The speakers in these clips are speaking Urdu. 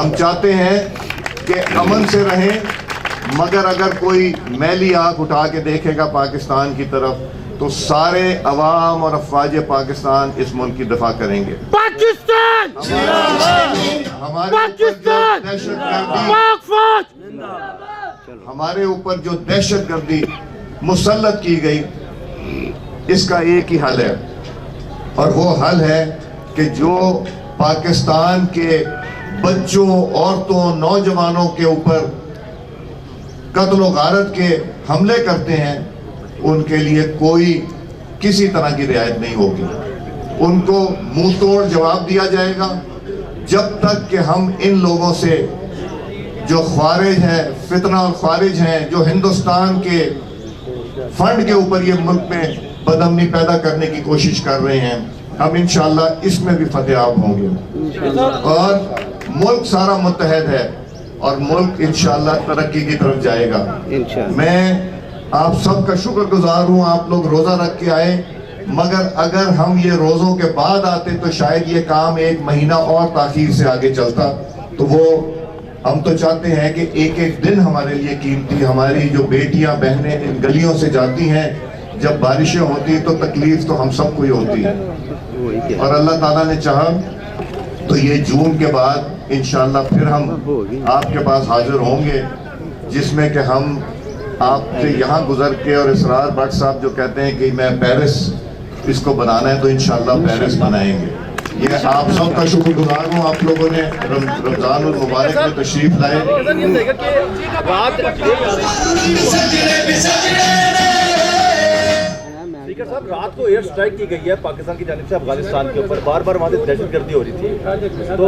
ہم چاہتے ہیں کہ امن سے رہیں، مگر اگر کوئی میلی آنکھ اٹھا کے دیکھے گا پاکستان کی طرف تو سارے عوام اور افواج پاکستان اس ملک کی دفاع کریں گے۔ پاکستان ہمارے اوپر جو دہشت گردی مسلط کی گئی، اس کا ایک ہی حل ہے، اور وہ حل ہے کہ جو پاکستان کے بچوں، عورتوں، نوجوانوں کے اوپر قتل و غارت کے حملے کرتے ہیں، ان کے لیے کوئی کسی طرح کی رعایت نہیں ہوگی۔ ان کو منہ توڑ جواب دیا جائے گا، جب تک کہ ہم ان لوگوں سے جو خوارج ہیں، فتنہ اور خوارج ہیں، جو ہندوستان کے فنڈ کے اوپر یہ ملک میں بدامنی پیدا کرنے کی کوشش کر رہے ہیں، ہم انشاءاللہ اس میں بھی فتح یاب ہوں گے، اور ملک سارا متحد ہے، اور ملک انشاءاللہ ترقی کی طرف جائے گا۔ میں آپ سب کا شکر گزار ہوں، آپ لوگ روزہ رکھ کے آئے، مگر اگر ہم یہ روزوں کے بعد آتے تو شاید یہ کام 1 مہینہ اور تاخیر سے آگے چلتا۔ تو وہ ہم تو چاہتے ہیں کہ ایک ایک دن ہمارے لیے قیمتی، ہماری جو بیٹیاں بہنیں ان گلیوں سے جاتی ہیں، جب بارشیں ہوتی تو تکلیف تو ہم سب کو ہی ہوتی ہے، اور اللہ تعالیٰ نے چاہا تو یہ جون کے بعد انشاءاللہ پھر ہم آپ کے پاس حاضر ہوں گے، جس میں کہ ہم آپ سے یہاں گزر کے، اور اسرار بٹ صاحب جو کہتے ہیں کہ میں پیرس اس کو بنانا ہے، تو انشاءاللہ پیرس بنائیں گے۔ یہ آپ سب کا شکر گزار ہوں، آپ لوگوں نے رمضان المبارک میں تشریف لائے۔ اسپیکر صاحب، رات کو ایئر سٹرائک کی گئی ہے پاکستان کی جانب سے افغانستان کے اوپر، بار بار وہاں سے دہشت گردی ہو رہی تھی، تو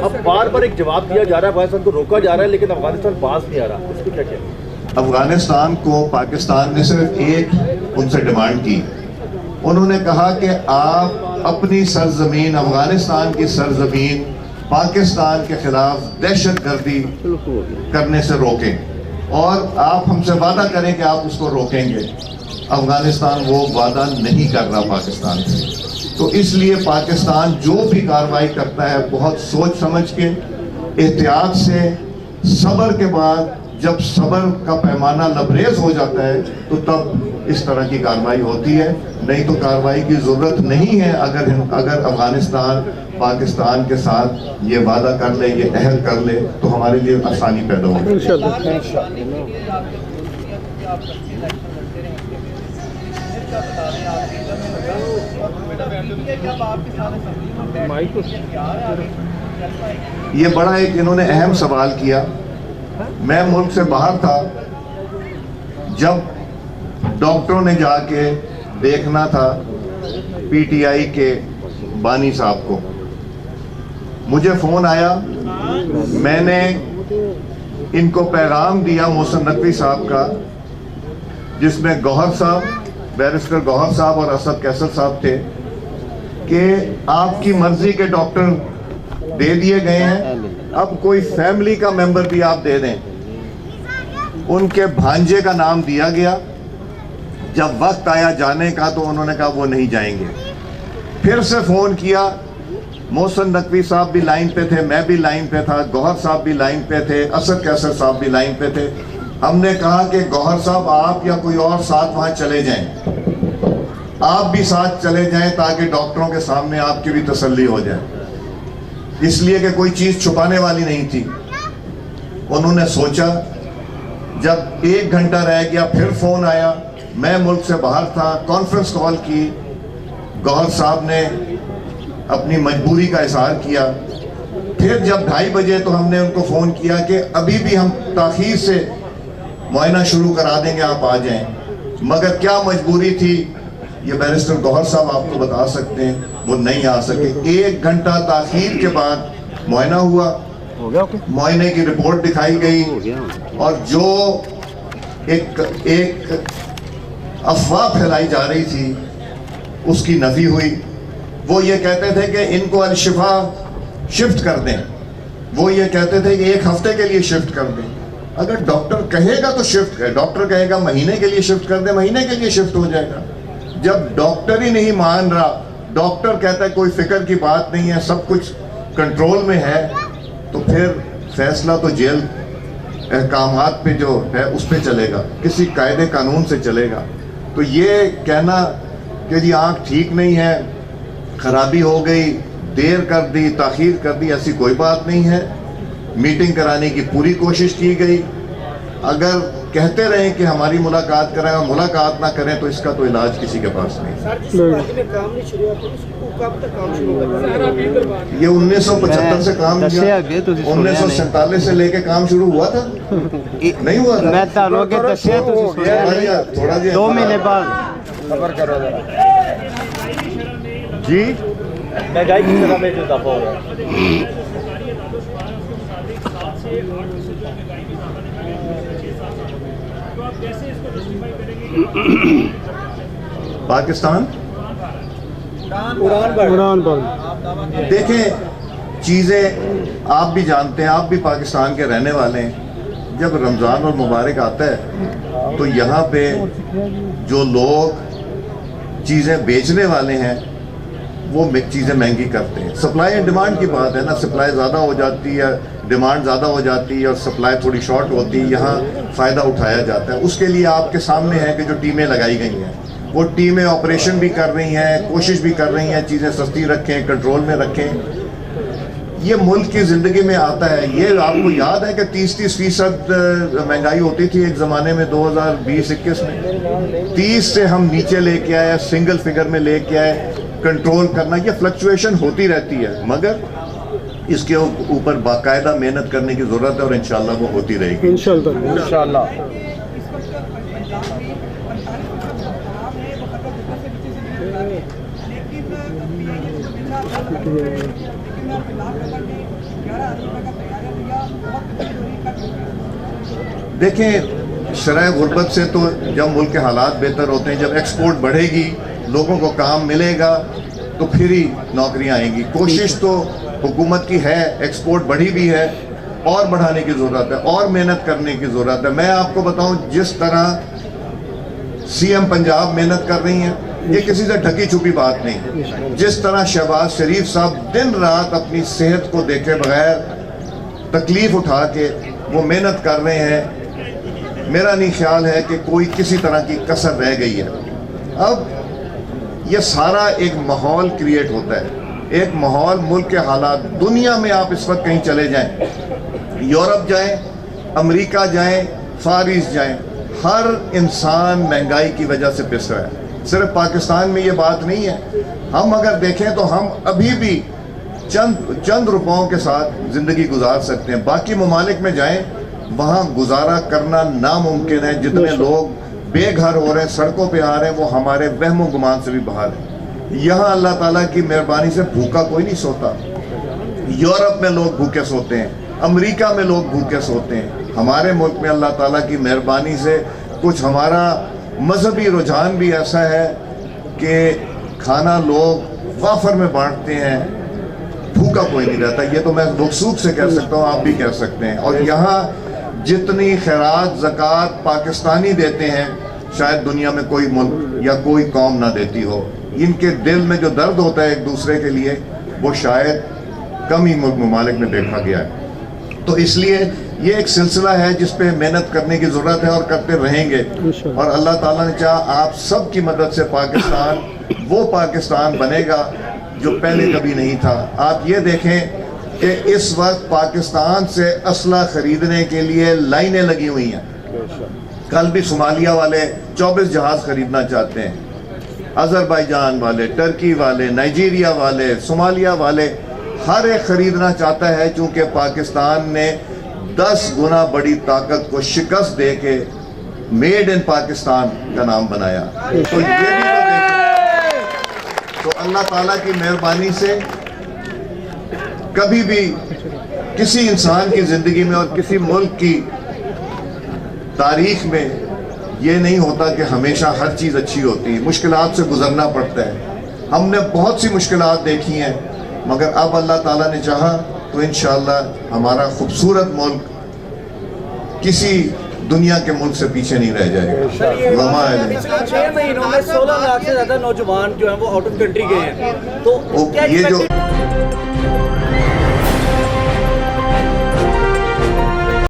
اب بار بار ایک جواب دیا جا رہا ہے، افغانستان کو روکا جا رہا ہے، لیکن افغانستان باز نہیں آ رہا، اس کو کیا کہتے ہیں؟ افغانستان کو پاکستان نے صرف ایک ان سے ڈیمانڈ کی، انہوں نے کہا کہ آپ اپنی سرزمین، افغانستان کی سرزمین پاکستان کے خلاف دہشت گردی کرنے سے روکیں، اور آپ ہم سے وعدہ کریں کہ آپ اس کو روکیں گے۔ افغانستان وہ وعدہ نہیں کر رہا پاکستان سے، تو اس لیے پاکستان جو بھی کارروائی کرتا ہے بہت سوچ سمجھ کے، احتیاط سے، صبر کے بعد، جب صبر کا پیمانہ لبریز ہو جاتا ہے تو تب اس طرح کی کارروائی ہوتی ہے، نہیں تو کارروائی کی ضرورت نہیں ہے۔ اگر افغانستان پاکستان کے ساتھ یہ وعدہ کر لے، یہ عہد کر لے، تو ہمارے لیے آسانی پیدا ہوگی۔ یہ بڑا ایک انہوں نے اہم سوال کیا۔ میں ملک سے باہر تھا، جب ڈاکٹروں نے جا کے دیکھنا تھا پی ٹی آئی کے بانی صاحب کو، مجھے فون آیا، میں نے ان کو پیغام دیا محسن نقوی صاحب کا، جس میں گوہر صاحب، بیرسٹر گوہر صاحب اور اسد کیسر صاحب تھے، کہ آپ کی مرضی کے ڈاکٹر دے دیے گئے ہیں، اب کوئی فیملی کا ممبر بھی آپ دے دیں۔ ان کے بھانجے کا نام دیا گیا، جب وقت آیا جانے کا تو انہوں نے کہا وہ نہیں جائیں گے۔ پھر سے فون کیا، محسن نقوی صاحب بھی لائن پہ تھے، میں بھی لائن پہ تھا، گوہر صاحب بھی لائن پہ تھے، اسد کیسر صاحب بھی لائن پہ تھے۔ ہم نے کہا کہ گوہر صاحب آپ یا کوئی اور ساتھ وہاں چلے جائیں، آپ بھی ساتھ چلے جائیں تاکہ ڈاکٹروں کے سامنے آپ کی بھی تسلی ہو جائے، اس لیے کہ کوئی چیز چھپانے والی نہیں تھی۔ انہوں نے سوچا، جب 1 گھنٹہ رہ گیا پھر فون آیا، میں ملک سے باہر تھا، کانفرنس کال کی، گوہر صاحب نے اپنی مجبوری کا اظہار کیا۔ پھر جب 2:30 بجے تو ہم نے ان کو فون کیا کہ ابھی بھی ہم تاخیر سے معائنہ شروع کرا دیں گے، آپ آ جائیں، مگر کیا مجبوری تھی یہ بیرسٹر گوہر صاحب آپ کو بتا سکتے ہیں، وہ نہیں آ سکے۔ 1 گھنٹہ تاخیر کے بعد معائنہ ہوا، معائنے کی رپورٹ دکھائی گئی، اور جو ایک افواہ پھیلائی جا رہی تھی اس کی نفی ہوئی۔ وہ یہ کہتے تھے کہ ان کو الشفا شفٹ کر دیں، وہ یہ کہتے تھے کہ 1 ہفتے کے لیے شفٹ کر دیں۔ اگر ڈاکٹر کہے گا تو شفٹ کرے، ڈاکٹر کہے گا مہینے کے لیے شفٹ کر دیں، مہینے کے لیے شفٹ ہو جائے گا۔ جب ڈاکٹر ہی نہیں مان رہا، ڈاکٹر کہتا ہے کوئی فکر کی بات نہیں ہے، سب کچھ کنٹرول میں ہے، تو پھر فیصلہ تو جیل احکامات پہ جو ہے اس پہ چلے گا, کسی قاعدے قانون سے چلے گا. تو یہ کہنا کہ جی آنکھ ٹھیک نہیں ہے, خرابی ہو گئی, دیر کر دی, تاخیر کر دی, ایسی کوئی بات نہیں ہے. میٹنگ کرانے کی پوری کوشش کی گئی. اگر کہتے رہیں کہ ہماری ملاقات کریں اور ملاقات نہ کریں تو اس کا تو علاج کسی کے پاس نہیں. یہ 1975 سے کام کیا, 1947 سے لے کے کام شروع ہوا تھا, نہیں ہوا تھا. میں تعلق کے دسیا تھوڑا جی 2 مہینے بعد خبر کرو ذرا جی مہنگائی کی طرح میں جو اضافہ ہو رہا ہے. پاکستان عمران پر دیکھیں چیزیں آپ بھی جانتے ہیں, آپ بھی پاکستان کے رہنے والے ہیں. جب رمضان اور مبارک آتا ہے تو یہاں پہ جو لوگ چیزیں بیچنے والے ہیں وہ چیزیں مہنگی کرتے ہیں. سپلائی اینڈ ڈیمانڈ کی بات ہے نا, سپلائی زیادہ ہو جاتی ہے, ڈیمانڈ زیادہ ہو جاتی ہے اور سپلائی تھوڑی شارٹ ہوتی ہے, یہاں فائدہ اٹھایا جاتا ہے. اس کے لیے آپ کے سامنے ہے کہ جو ٹیمیں لگائی گئی ہیں وہ ٹیمیں آپریشن بھی کر رہی ہیں, کوشش بھی کر رہی ہیں چیزیں سستی رکھیں, کنٹرول میں رکھیں. یہ ملک کی زندگی میں آتا ہے. یہ آپ کو یاد ہے کہ 30% مہنگائی ہوتی تھی ایک زمانے میں 2020-21 میں. 30 سے ہم نیچے لے کے آئے, سنگل فگر میں لے کے آئے. کنٹرول کرنا, یہ فلکچویشن ہوتی رہتی ہے مگر اس کے اوپر باقاعدہ محنت کرنے کی ضرورت ہے اور انشاءاللہ وہ ہوتی رہے گی. انشاءاللہ. دیکھیں شرح غربت سے تو جب ملک کے حالات بہتر ہوتے ہیں, جب ایکسپورٹ بڑھے گی, لوگوں کو کام ملے گا تو پھر ہی نوکریاں آئیں گی. کوشش تو حکومت کی ہے, ایکسپورٹ بڑھی بھی ہے, اور بڑھانے کی ضرورت ہے, اور محنت کرنے کی ضرورت ہے. میں آپ کو بتاؤں جس طرح سی ایم پنجاب محنت کر رہی ہیں, یہ کسی سے ڈھکی چھپی بات نہیں. جس طرح شہباز شریف صاحب دن رات اپنی صحت کو دیکھے بغیر تکلیف اٹھا کے وہ محنت کر رہے ہیں, میرا نہیں خیال ہے کہ کوئی کسی طرح کی کسر رہ گئی ہے. اب یہ سارا ایک ماحول کریٹ ہوتا ہے, ایک ماحول, ملک کے حالات. دنیا میں آپ اس وقت کہیں چلے جائیں, یورپ جائیں, امریکہ جائیں, فار ایسٹ جائیں, ہر انسان مہنگائی کی وجہ سے پس رہا ہے. صرف پاکستان میں یہ بات نہیں ہے. ہم اگر دیکھیں تو ہم ابھی بھی چند روپوں کے ساتھ زندگی گزار سکتے ہیں. باقی ممالک میں جائیں, وہاں گزارا کرنا ناممکن ہے. جتنے لوگ بے گھر ہو رہے ہیں, سڑکوں پہ آ رہے ہیں, وہ ہمارے وہم و گمان سے بھی باہر ہیں. یہاں اللہ تعالیٰ کی مہربانی سے بھوکا کوئی نہیں سوتا. یورپ میں لوگ بھوکے سوتے ہیں, امریکہ میں لوگ بھوکے سوتے ہیں. ہمارے ملک میں اللہ تعالیٰ کی مہربانی سے کچھ ہمارا مذہبی رجحان بھی ایسا ہے کہ کھانا لوگ وافر میں بانٹتے ہیں, بھوکا کوئی نہیں رہتا. یہ تو میں وثوق سے کہہ سکتا ہوں, آپ بھی کہہ سکتے ہیں. اور یہاں جتنی خیرات زکوٰۃ پاکستانی دیتے ہیں شاید دنیا میں کوئی ملک یا کوئی قوم نہ دیتی ہو. ان کے دل میں جو درد ہوتا ہے ایک دوسرے کے لیے وہ شاید کم ہی ملک ممالک میں دیکھا گیا ہے. تو اس لیے یہ ایک سلسلہ ہے جس پہ محنت کرنے کی ضرورت ہے اور کرتے رہیں گے. اور اللہ تعالیٰ نے چاہا آپ سب کی مدد سے پاکستان وہ پاکستان بنے گا جو پہلے کبھی نہیں تھا. آپ یہ دیکھیں کہ اس وقت پاکستان سے اسلحہ خریدنے کے لیے لائنیں لگی ہوئی ہیں. کل بھی صومالیہ والے 24 جہاز خریدنا چاہتے ہیں, آذربائیجان والے, ٹرکی والے, نائجیریا والے, صومالیہ والے, ہر ایک خریدنا چاہتا ہے چونکہ پاکستان نے 10 گنا بڑی طاقت کو شکست دے کے میڈ ان پاکستان کا نام بنایا. تو یہ بھی تو دیکھیں, تو اللہ تعالیٰ کی مہربانی سے کبھی بھی کسی انسان کی زندگی میں اور کسی ملک کی تاریخ میں یہ نہیں ہوتا کہ ہمیشہ ہر چیز اچھی ہوتی ہے. مشکلات سے گزرنا پڑتا ہے. ہم نے بہت سی مشکلات دیکھی ہیں مگر اب اللہ تعالیٰ نے چاہا تو انشاءاللہ ہمارا خوبصورت ملک کسی دنیا کے ملک سے پیچھے نہیں رہ جائے گا. پچھلے 6 مہینوں میں 16 لاکھ سے زیادہ نوجوان جو ہیں وہ آؤٹ آف کنٹری گئے ہیں. تو یہ جو